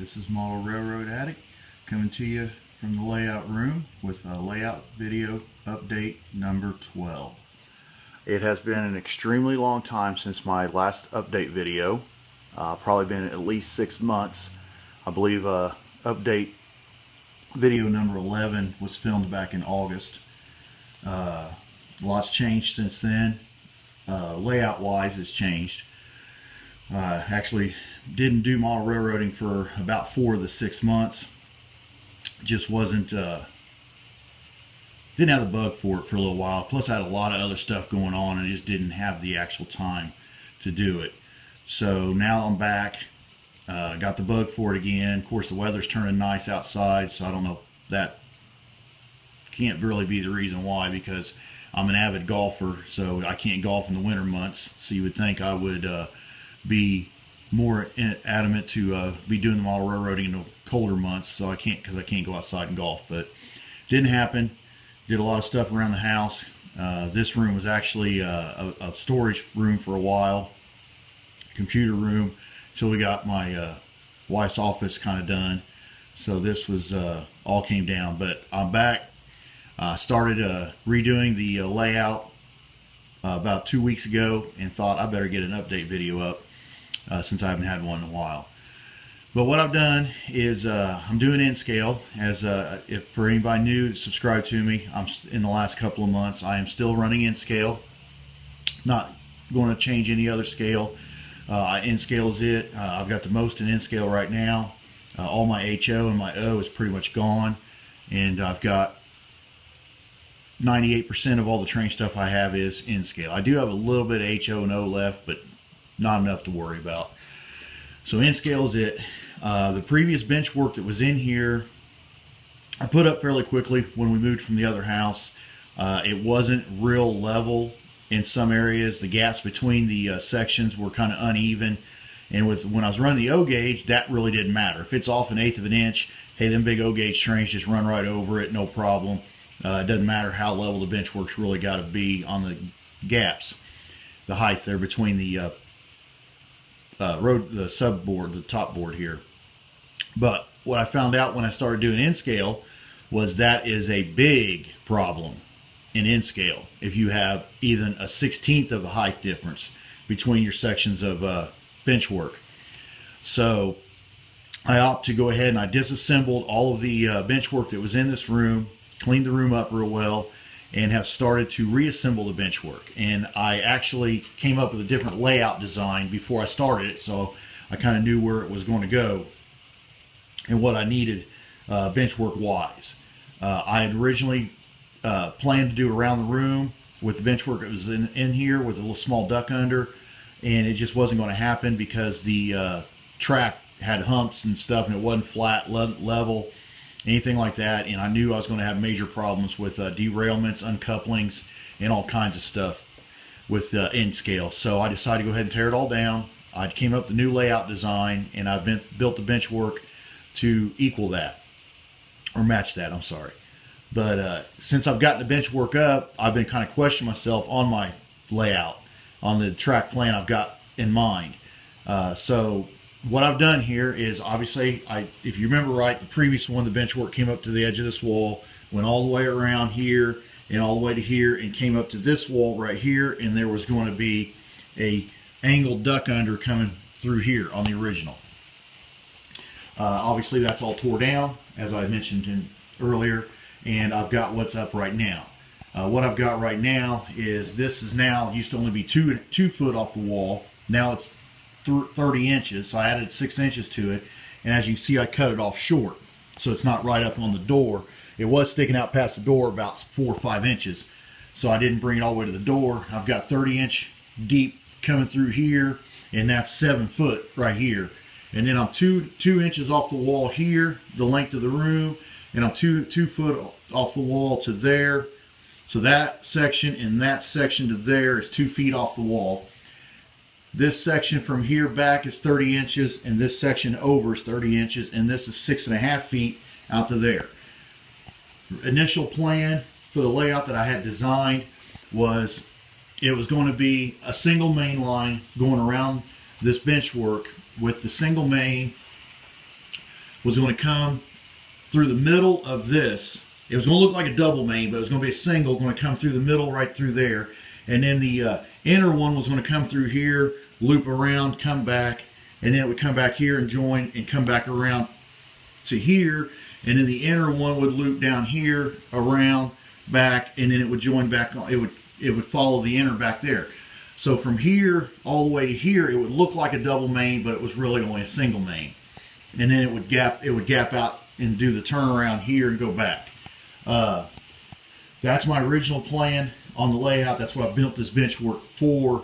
This is Model Railroad Addict coming to you from the layout room with a layout video update number 12. It has been an extremely long time since my last update video, probably been at least 6 months. I believe update video number 11 was filmed back in August. Lots changed since then. Layout wise it's changed. Actually didn't do model railroading for about 4 of the 6 months. Just wasn't didn't have the bug for it for a little while. Plus I had a lot of other stuff going on and I just didn't have the actual time to do it. So now I'm back. Got the bug for it again. Of course the weather's turning nice outside, so I don't know if that can't really be the reason why, because I'm an avid golfer, so I can't golf in the winter months. So you would think I would be more adamant to be doing the model railroading in the colder months, so I can't, because I can't go outside and golf. But didn't happen. Did a lot of stuff around the house. This room was actually a storage room for a while, computer room, until we got my wife's office kind of done. So this was all came down, but I'm back. Started redoing the layout about 2 weeks ago and thought I better get an update video up since I haven't had one in a while. But what I've done is I'm doing N-Scale. As if for anybody new to subscribe to me, I'm in the last couple of months I am still running N-Scale. Not going to change any other scale. N-Scale is it. I've got the most in N-Scale right now. All my HO and my O is pretty much gone, and I've got 98% of all the train stuff I have is N-Scale. I do have a little bit of HO and O left, but not enough to worry about. So N-Scale is it. The previous bench work that was in here I put up fairly quickly when we moved from the other house. It wasn't real level in some areas. The gaps between the sections were kind of uneven, and when I was running the O gauge, that really didn't matter. If it's off 1/8 of an inch, hey, them big O gauge trains just run right over it, no problem. It doesn't matter how level the bench work's really got to be on the gaps, the height there between the the subboard, the top board here. But what I found out when I started doing N-Scale was that is a big problem in N-Scale if you have even a 1/16 of a height difference between your sections of bench work. So I opt to go ahead and I disassembled all of the bench work that was in this room, cleaned the room up real well, and have started to reassemble the bench work. And I actually came up with a different layout design before I started it, so I kind of knew where it was going to go and what I needed bench work wise. I had originally planned to do around the room with the bench work that was in here with a little small duck under, and it just wasn't going to happen because the track had humps and stuff and it wasn't flat level, anything like that, and I knew I was going to have major problems with derailments, uncouplings, and all kinds of stuff with N-Scale. So I decided to go ahead and tear it all down. I came up with a new layout design, and I've built the bench work to equal that, or match that, I'm sorry. But since I've gotten the bench work up, I've been kind of questioning myself on my layout, on the track plan I've got in mind. So what I've done here is, obviously, if you remember right, the previous one, the bench work came up to the edge of this wall, went all the way around here and all the way to here, and came up to this wall right here, and there was going to be a angled duck under coming through here on the original. Obviously that's all tore down, as I mentioned earlier, and I've got what's up right now. What I've got right now is, this is now, used to only be 2 foot off the wall. Now it's 30 inches, so I added 6 inches to it, and as you can see I cut it off short, so it's not right up on the door. It was sticking out past the door about 4 or 5 inches, so I didn't bring it all the way to the door. I've got 30-inch deep coming through here, and that's 7 foot right here, and then I'm two inches off the wall here, the length of the room, and I'm 2 foot off the wall to there. So that section and that section to there is 2 feet off the wall. This section from here back is 30 inches, and this section over is 30 inches, and this is 6.5 feet out to there. Initial plan for the layout that I had designed was, it was going to be a single main line going around this bench work, with the single main was going to come through the middle of this. It was going to look like a double main, but it was going to be a single going to come through the middle right through there. And then the inner one was going to come through here, loop around, come back, and then it would come back here and join and come back around to here. And then the inner one would loop down here, around, back, and then it would join back on. It would follow the inner back there. So from here all the way to here, it would look like a double main, but it was really only a single main. And then it would gap out and do the turnaround here and go back. That's my original plan on the layout. That's what I built this bench work for.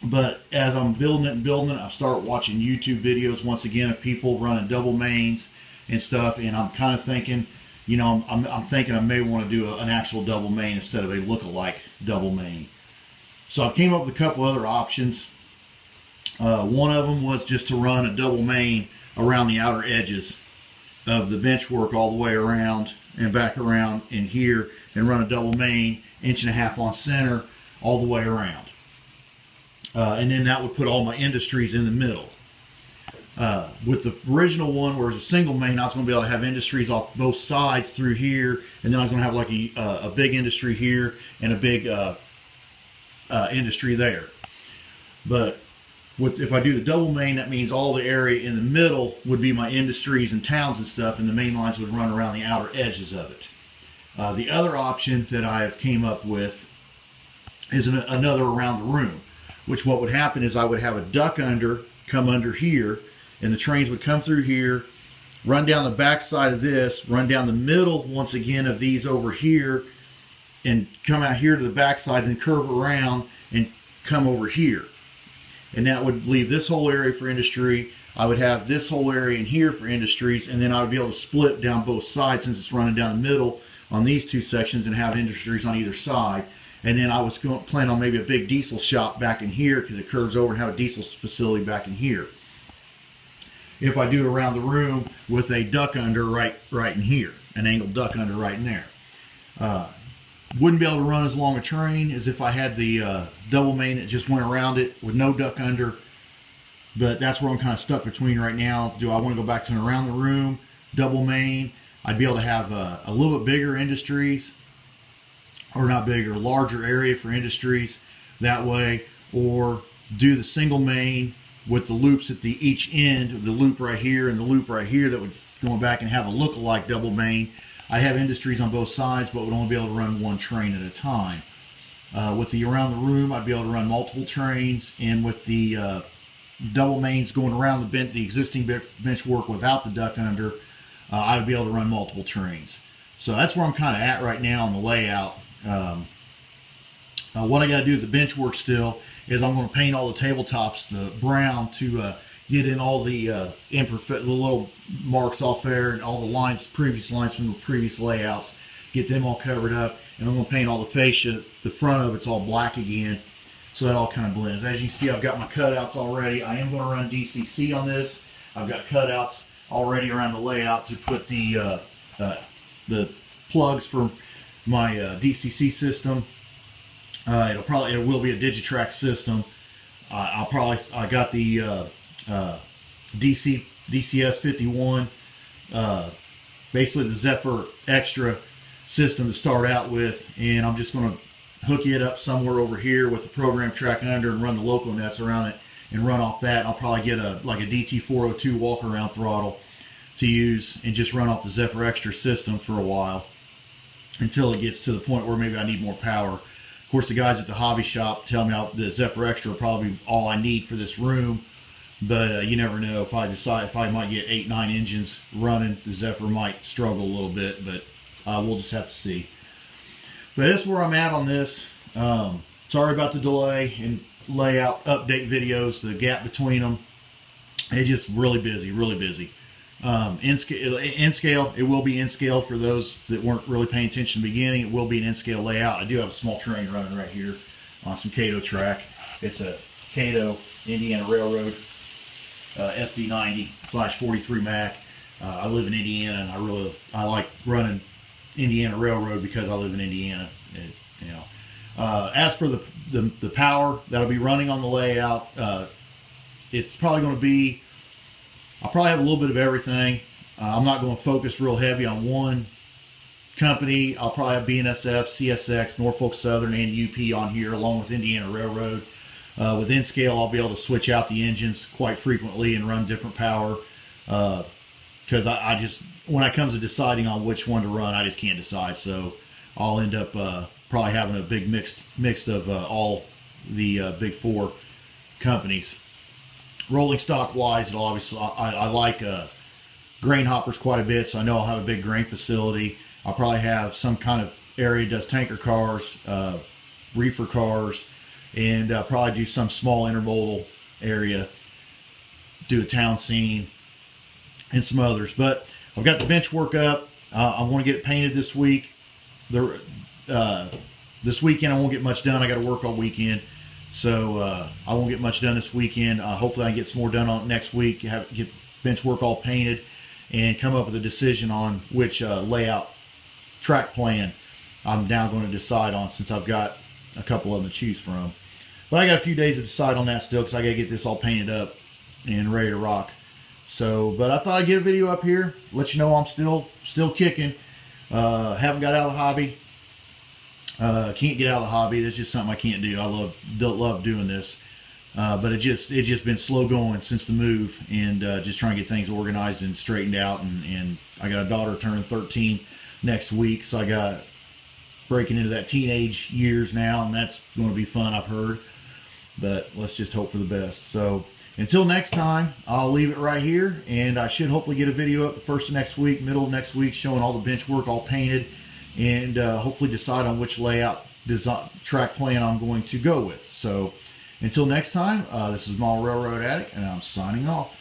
But as I'm building it, I start watching YouTube videos once again of people running double mains and stuff, and I'm kind of thinking, you know, I'm thinking I may want to do an actual double main instead of a look-alike double main. So I came up with a couple other options. One of them was just to run a double main around the outer edges of the bench work all the way around and back around in here, and run a double main 1.5 inches on center all the way around. And then that would put all my industries in the middle. With the original one, where it was a single main, I was going to be able to have industries off both sides through here, and then I was going to have like a big industry here and a big industry there. But if I do the double main, that means all the area in the middle would be my industries and towns and stuff, and the main lines would run around the outer edges of it. The other option that I have came up with is another around the room, which what would happen is I would have a duck under come under here, and the trains would come through here, run down the back side of this, run down the middle once again of these over here, and come out here to the back side, and curve around and come over here. And that would leave this whole area for industry. I would have this whole area in here for industries, and then I would be able to split down both sides since it's running down the middle on these two sections and have industries on either side. And then I was going to plan on maybe a big diesel shop back in here because it curves over and have a diesel facility back in here. If I do it around the room with a duck under right in here, an angled duck under right in there. Wouldn't be able to run as long a train as if I had the double main that just went around it with no duck under. But that's where I'm kind of stuck between right now. Do I want to go back to an around the room double main? I'd be able to have a little bit bigger industries, or not bigger, larger area for industries that way, or do the single main with the loops at each end, the loop right here and the loop right here that would go back and have a look-alike double main. I'd have industries on both sides, but would only be able to run one train at a time. With the around the room, I'd be able to run multiple trains, and with the double mains going around the existing bench work without the duck under, I'd be able to run multiple trains. So that's where I'm kind of at right now on the layout. What I got to do with the bench work still is I'm going to paint all the tabletops the brown to get in all the little marks off there and all the lines, previous lines from the previous layouts, get them all covered up, and I'm going to paint all the fascia. The front of it's all black again, so that all kind of blends. As you can see, I've got my cutouts already. I am going to run DCC on this. I've got cutouts already around the layout to put the plugs for my DCC system. It will be a Digitrax system. I got the DCS 51, basically the Zephyr Extra system to start out with, and I'm just going to hook it up somewhere over here with the program tracking under and run the local nets around it and run off that. I'll probably get like a DT402 walk around throttle to use and just run off the Zephyr Extra system for a while until it gets to the point where maybe I need more power. Of course, the guys at the hobby shop tell me the Zephyr Extra are probably all I need for this room, but you never know. If I decide if I might get 8-9 engines running, the Zephyr might struggle a little bit, but we'll just have to see. But that's where I'm at on this. Sorry about the delay in layout update videos, the gap between them. It's just really busy, really busy. In scale, it will be in scale for those that weren't really paying attention in the beginning. It will be an in scale layout. I do have a small train running right here on some Kato track. It's a Kato Indiana Railroad SD90/43 Mac. I live in Indiana, and I like running Indiana Railroad because I live in Indiana. You know, as for the power that'll be running on the layout, it's probably going to be, I'll probably have a little bit of everything. I'm not going to focus real heavy on one company. I'll probably have BNSF, CSX, Norfolk Southern, and UP on here, along with Indiana Railroad. With N-Scale, I'll be able to switch out the engines quite frequently and run different power. Because I just, when it comes to deciding on which one to run, I just can't decide. So I'll end up probably having a big mix of all the big four companies. Rolling stock wise, it'll obviously, I like grain hoppers quite a bit, so I know I'll have a big grain facility. I'll probably have some kind of area that does tanker cars, reefer cars, and probably do some small intermodal area, do a town scene, and some others. But I've got the bench work up. I want to get it painted this week. This weekend I won't get much done. I got to work all weekend, so I won't get much done this weekend. Hopefully I can get some more done on next week, get bench work all painted, and come up with a decision on which layout track plan I'm now going to decide on, since I've got a couple of them to choose from. But I got a few days to decide on that still, because I got to get this all painted up and ready to rock. So, but I thought I'd get a video up here, let you know I'm still kicking. Haven't got out of the hobby. Can't get out of the hobby. That's just something I can't do. I love doing this. But it's just been slow going since the move, and just trying to get things organized and straightened out. And I got a daughter turning 13 next week, so I got breaking into that teenage years now, and that's going to be fun, I've heard. But let's just hope for the best. So until next time, I'll leave it right here, and I should hopefully get a video up the first of next week, middle of next week, showing all the bench work all painted, and hopefully decide on which layout track plan I'm going to go with. So until next time, this is Model Railroad Addict, and I'm signing off.